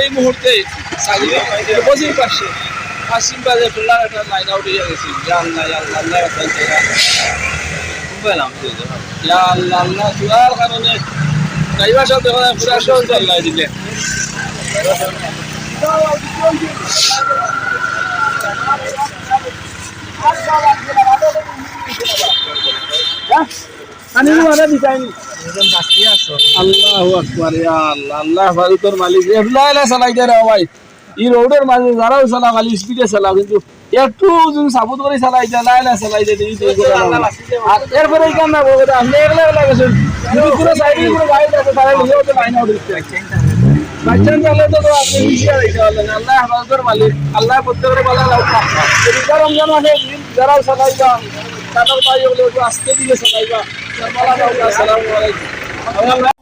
এই মুহূর্তে বসেই পারছে আসিম বাজে খোলা একটা লাইন আউট হয়ে গেছি আল্লাহ আল্লাহ আল্লাহ আল্লাহ চুয়ার কারণে ড্রাইভার সাথে পুরা শহর চাল্লাই দিলেন আল্লাহু আকবার ইয়া আল্লাহ আল্লাহ ভারতের মালিক এফলাইলা চালাই দে রে ভাই ই রোডের মাঝে যারাও চালা খালি স্পিডে চালা কিন্তু একটু যদি সাপোর্ট করে চালাই দে লাইলা চালাই দে আর এরপরে কেন না বলবে আপনি একলা একলা গেছেন যদি পুরো সাইডে পুরো গাড়ি আছে তাহলে নিয়েও তো লাইন আউট দিতে বাচ্চান চালে তো আপনি মিশিয়ে রাখতে পারলেন আল্লাহ ভারতের মালিক আল্লাহ প্রত্যেকের বলা লাভ রমজান মাসে যারাও চালাইবা তাদের পাই হলে একটু আস্তে দিলে চালাইবা আসসালামু আলাইকুম